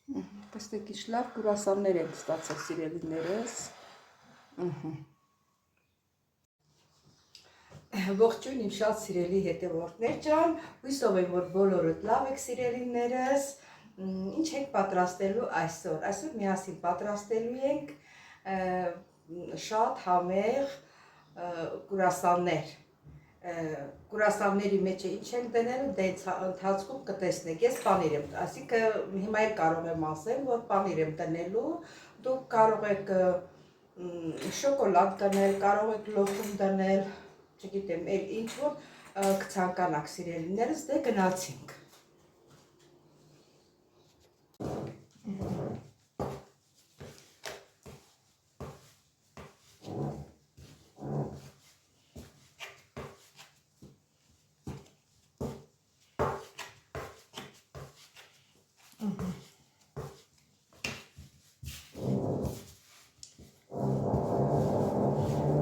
Տեսեք ինչ լավ կուրասաններ են ստացել սիրելիներս։ Ողջույն իմ շատ սիրելի հետևորդներ ջան, հույսով եմ, որ բոլորդ լավ եք սիրելիներս։ Ինչ ենք պատրաստելու այսօր։ Այսօր միասին պատրաստելու ենք շատ համեղ կուրասաններ։ Կուրասանների մեջ ինչ ենք դնելու, դե ընթացքում կտեսնեք։ Ես պանիր եմ, այսինքն հիմա էլ կարող եմ ասել, որ պանիր եմ դնելու։ Դուք կարող եք շոկոլադ դնել, կարող եք լոկում դնել, չգիտեմ, էլ ինչ որ կցանկանաք սիրելիներս, դե գնացինք։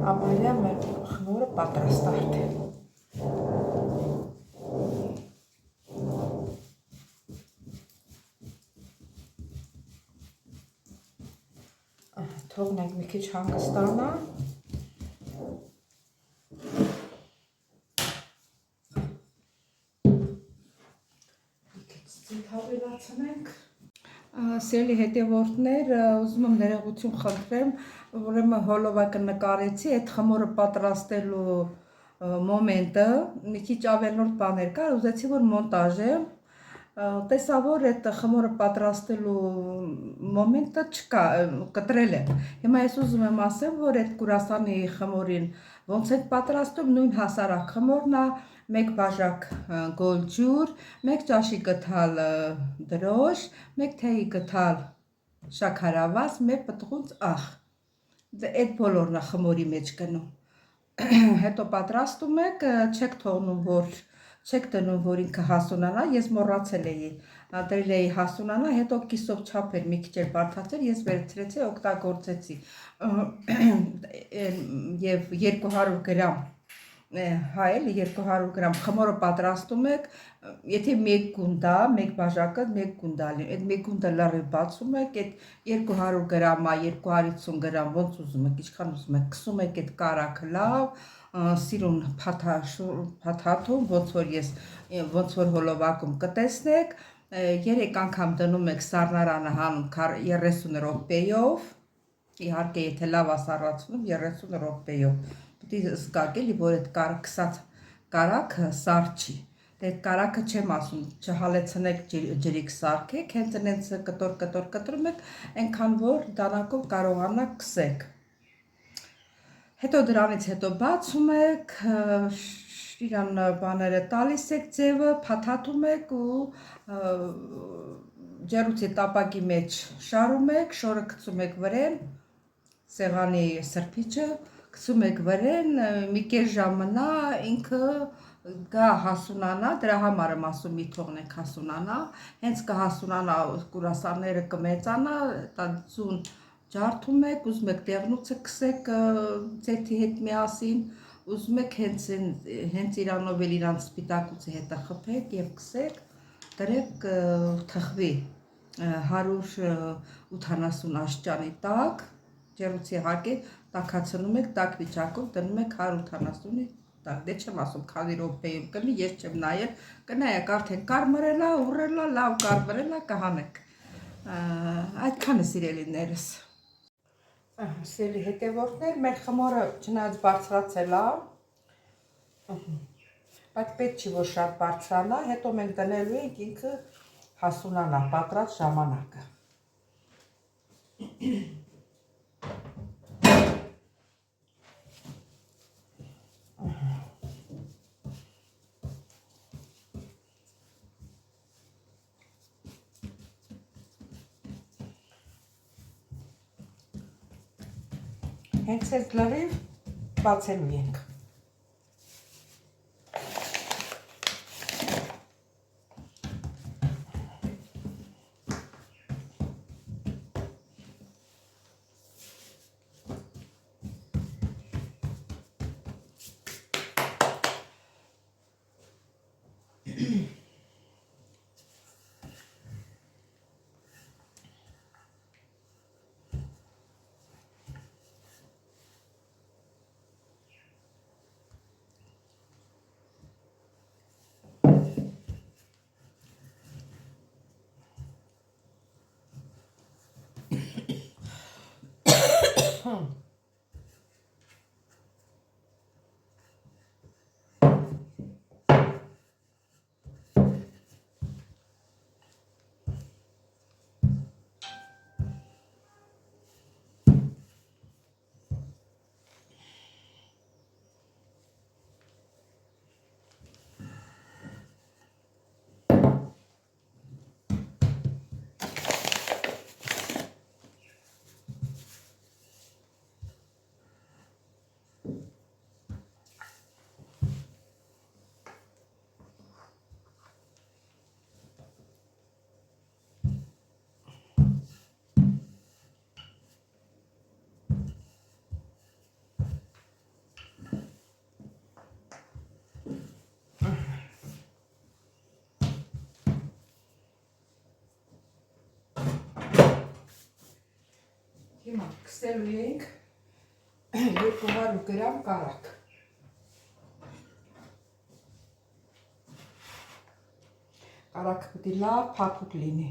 Ամալիա մեր խմորը պատրաստ արդեն։ Թողնենք մի քիչ հանգստանա։ Մի քիչ ցինտ հավելացնենք։ Սիրելի հետևորդներ, ուզում եմ ներողություն խնդրեմ, ուրեմն հոլովակը նկարեցի, այդ խմորը պատրաստելու մոմենտը մի քիչ ավելորդ բաներ կար, ուզեցի որ մոնտաժեմ, տեսա որ այդ խմորը պատրաստելու մոմենտը չկա, կտրել եմ։ Հիմա ես ուզում եմ ասեմ, որ այդ կուրասանի խմորին ոնց է պատրաստում, նույն հասարակ խմորն է, 1 բաժակ գոլ ջուր, 1 ճաշի գթալ դրոշ, 1 թեյի գթալ շաքարավազ, 1 պտղունց աղ։ Այդ բոլորն է խմորի մեջ գնում։ Հետո պատրաստում եք, չեք թողնում, որ չեք դնում, որ ինքը հասունանա, ես մոռացել էի, դրել էի հասունանա, հետո կիսով չափեր մի քիչ բարդացել, ես վերցրեցի, օգտագործեցի եւ 200 գրամ հայել 200 գրամ խմորը պատրաստում եք, եթե 1 գունդա, 1 բաժակը 1 գունդա լինի, այդ 1 գունդը լրիվ բացում եք, այդ 200 գրամա, 250 գրամ, ոնց ուզում եք, ինչքան ուզում եք, կսում եք այդ կարագը լավ, սիրուն փաթաթում, ոնց որ հոլովակում կտեսնեք, 3 անգամ դնում եք սառնարանը հանում 30 րոպեով, իհարկե եթե լավ ասառացնում 30 րոպեով, պիտի զգաք էլի, որ այդ քսած կարագը սառ չի, այդ կարագը չեմ ասում, չհալեցնեք ջրիկ սարքեք, հենց այնց կտոր եք, այնքան որ դանակով կարողանաք քսեք։ Հետո դրանից հետո բացում եք, իրան բաները տալիս եք ձևը, փաթաթում եք ու ջեռուցի տապակի մեջ շարում եք, շորը գցում եք վրեն, սեղանի սրբիչը գցում եք վրեն, մի կես ժամ մնա, ինքը գա հասունանա, դրա համար եմ ասում մի թողնեք հասունանա, հենց կհասունանա, կուրասանները կմեծանա, ծուն ջարդում եք, ուզում եք դեղնուցը քսեք ձեթի հետ միասին, ուզում եք հենց իրանով էլ իրանց սպիտակուցի հետը խփեք եւ քսեք, դրեք թխվի 180 աստիճանի տակ, ջեռուցի հակե տաքացնում եք, տաք վիճակով դնում եք 180-ի տակ, դե չեմ ասում քանի րոպեում կլինի, ես չեմ նայել, կնայեք արդեն կարմրել է, ուռել է, լավ կարմրել է, կհանեք։ Այդքան է սիրելիներս։ Սիրելի հետևորդներ, մեր խմորը չնայած բարձրացել է, բայց պետք չի որ շատ բարձրանա, հետո մենք դնելու ենք ինքը հասունանա պատրաստ ժամանակը։ Հենց այս լրիվ բացելու ենք։ Հիմա կսելու ենք 200 գրամ կարակ։ Կարակը պետք է լավ փափուկ լինի։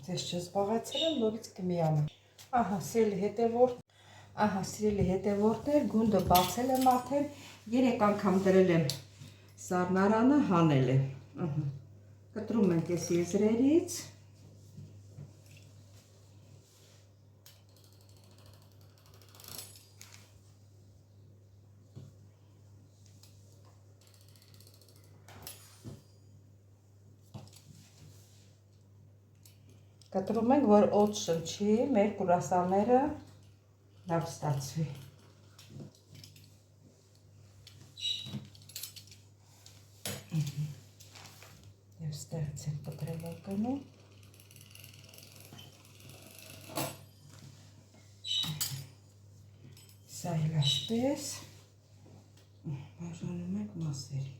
Ձեզ չզբաղացել եմ, նորից կմիանամ։ Ահա, սիրելի հետևորդներ, գունդը բացել եմ արդեն, 3 անգամ դրել եմ սառնարանը, հանել եմ։ Կտրում ենք այս եզրերից։ Կտրում ենք, որ օդ շնչի, մեր կուրասանները լավ ստացվի։ Եվ ստեղից ենք կտրել ակնում։ Սա էլ ասպես, բաժանում ենք մասերի։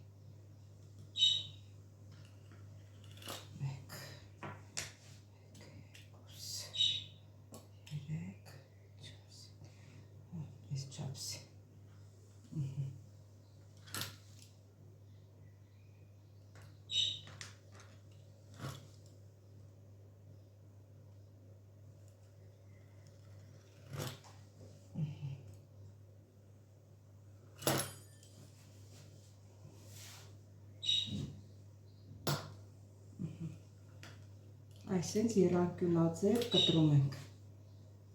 Այսենց երակյունաձև կտրում ենք։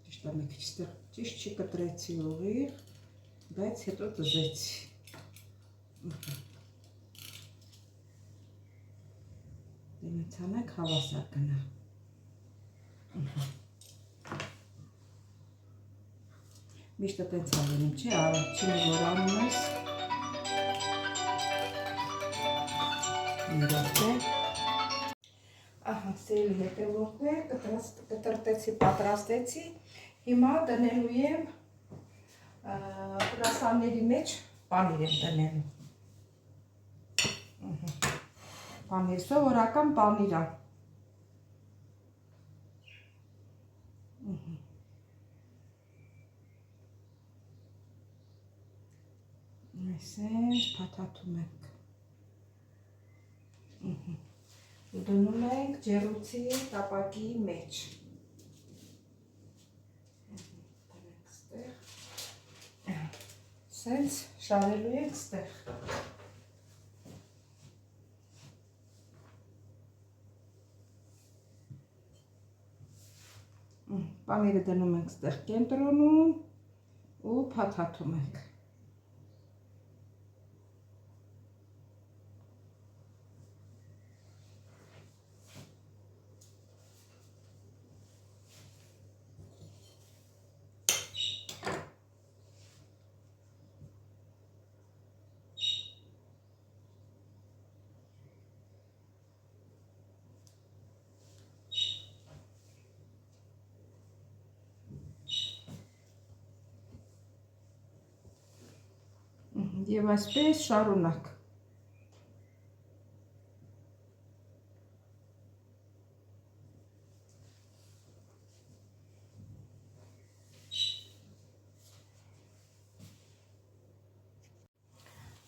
Ճիշտ է, մի քիչ ստեղ ճիշտ չի կտրեցի ուղիղ, բայց հետո տզեցի։ Դեմից անենք հավասար գնա։ Միշտ տենց ալենում չի, առաջինը որ անում ես։ Իրոք է։ Ահա, սիրելի հետևորդներ, կտրտեցի, պատրաստեցի, հիմա դնելու եմ կուրասանների մեջ պանիր եմ դնելու։ Պանիր, սովորական պանիր է։ Այսպես փաթաթում ենք։ Ու դնում ենք ջեռուցի տապակի մեջ։ Դնենք ստեղ։ Սենց շարելու ենք ստեղ։ Պանիրը դնում ենք ստեղ կենտրոնում ու փաթաթում ենք։ Եվ այսպես շարունակ։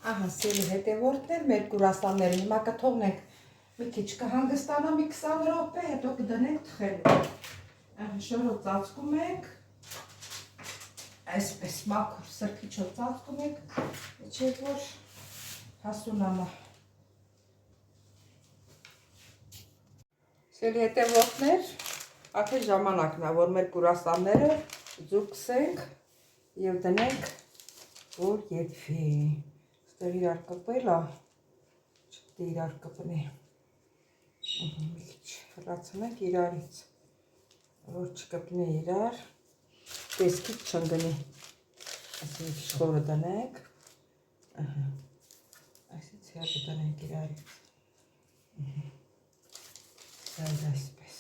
Ահա, սիրելի հետևորդներ, մեր կուրասանները հիմա կթողնենք մի քիչ կհանգստանա մի 20 րոպե, հետո կդնենք թխելու։ Ահա, շորով ծածկում ենք, այսպես մաքուր սրբիչով ծածկում ենք, միջև որ հասունանա։ Սիրելի հետևորդներ, արդեն ժամանակն է, որ մեր կուրասանները ձուկսենք եւ դնենք, որ եփի։ Ստեղ իրար կպել է, չպետք է իրար կպնի։ Մի քիչ հեռացնենք իրարից, որ չկպնի իրար, տեսքից չընկնի։ Այսինքն մի քիչ խորը դնենք, այսից հեռու դնենք իրարից։ Այսպես։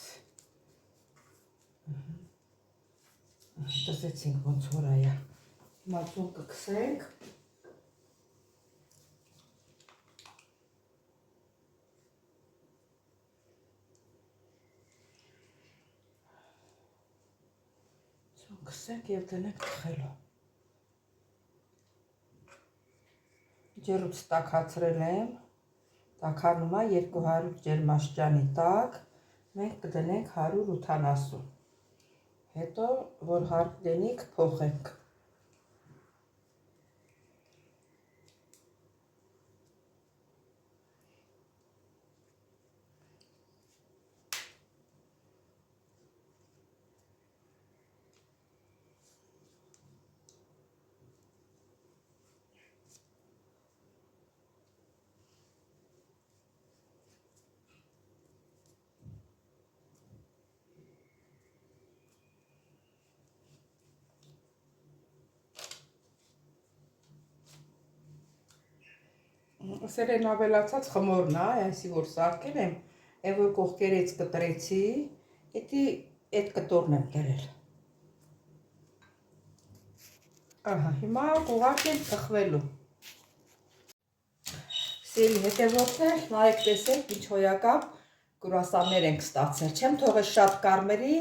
Տեսեցինք ոնց որ է։ Հիմա ձուկը կքսենք։ Քսենք և դնենք թխելու։ Ջեռուց տաքացրել եմ, տաքանում է 200 ջերմաստիճանի տակ, մենք կդնենք 180, հետո որ հարկ լինի կփոխենք։ Սերեն ավելացած խմորն է, այսի որ սարքել եմ, և որ կողքերից կտրեցի, էդի էդ կտորն եմ դրել։ Ահա, հիմա կուղակ եմ թխվելու։ Սիրելի հետևորդներ, նայեք տեսեք, ինչ հոյակապ կուրասաններ ենք ստացել։ Չեմ թողել շատ կարմերի,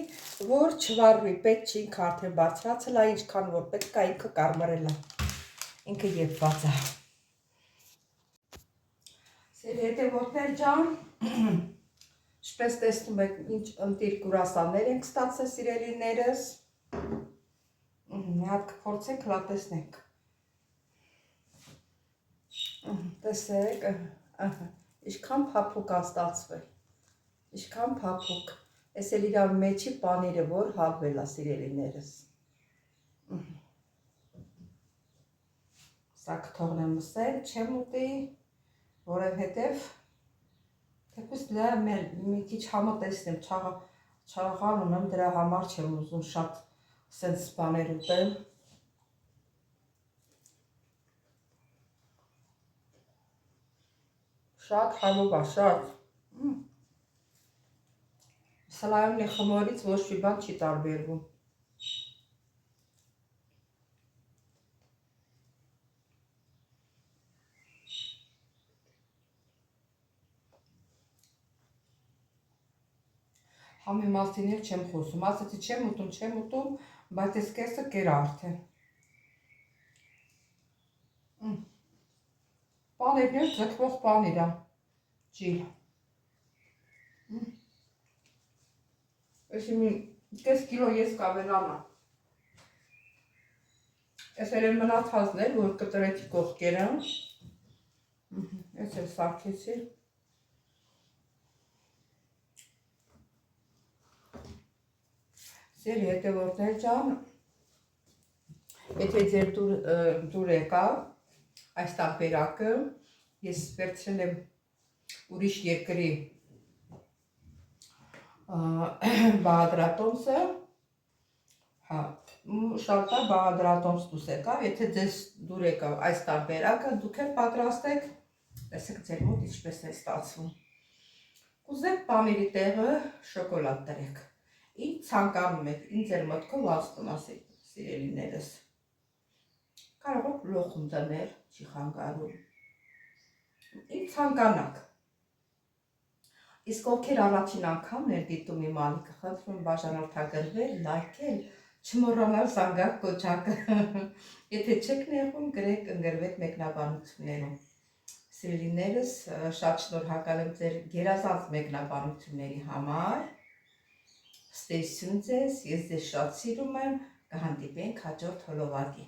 որ չվառվի, պետք չի, ինքը արդեն բարձրացել է, ինչքան որ պետք է, ինքը կարմրել է, ինքը եփված է։ Սիրելի հետևորդներ ջան, ինչպես տեսնում եք, ինչ ընտիր կուրասաններ ենք ստացել, սիրելիներս։ Մի հատ կփորձենք, հլա տեսնենք։ Տեսեք, ինչքան փափուկ է ստացվել, ինչքան փափուկ, ես էլ իրար մեջի պանիրը որ հալվել է, սիրելիներս։ Սա կթողնեմ մսել, չեմ ուտի, որովհետև թեպուս դրա մի քիչ համը տեսնեմ, չաղաղան ունեմ, դրա համար չեմ ուզում շատ սենց բաներ ուտել։ Շատ համով է, շատ։ Սլայմնի խմորից ոչ մի բան չի տարբերվում։ Համի մասին էլ չեմ խոսում, ասեցի չեմ ուտում, բայց այս կեսը կեր արդեն։ Պանիրն էլ ձգվող պանիր է, ջիլ։ Էսի մի կես կիլո ես կավելանա։ Ես էլ եմ մնացածն էր, որ կտրեցի կողքերը։ Ես էլ սարքեցի։ Սիրելի հետևորդներ ջան, եթե ձեր դուր եկավ այս տարբերակը, ես վերցրել եմ ուրիշ երկրի բաղադրատոմսը, շատ է բաղադրատոմս դուս եկավ, եթե ձեզ դուր եկավ այս տարբերակը, դուք էլ պատրաստեք, տեսեք ձեր մոտ ինչպես է ստացվում։ Կուզեք պանիրի տեղը շոկոլադ տրեք, ինչ ցանկանում եք, ինչ ձեր մտքով ասում ասեք, սիրելիներս։ կարող եք լոխում դնել, չի խանգարում։ Ինչ ցանկանաք։ Իսկ ովքեր առաջին անգամն են դիտում իմ ալիքը, խնդրում բաժանորդագրվել, լայքել, չմոռանալ զանգակ կոճակը։ Եթե չեք նեղում, գրեք ընկերվեք մեկնաբանություններում։ Սիրելիներս, շատ շնորհակալ եմ ձեր գերազանց մեկնաբանությունների համար։ Ստեսություն ձեզ, ես ձեզ շատ սիրում եմ, կհանդիպենք հաջորդ հոլովակի։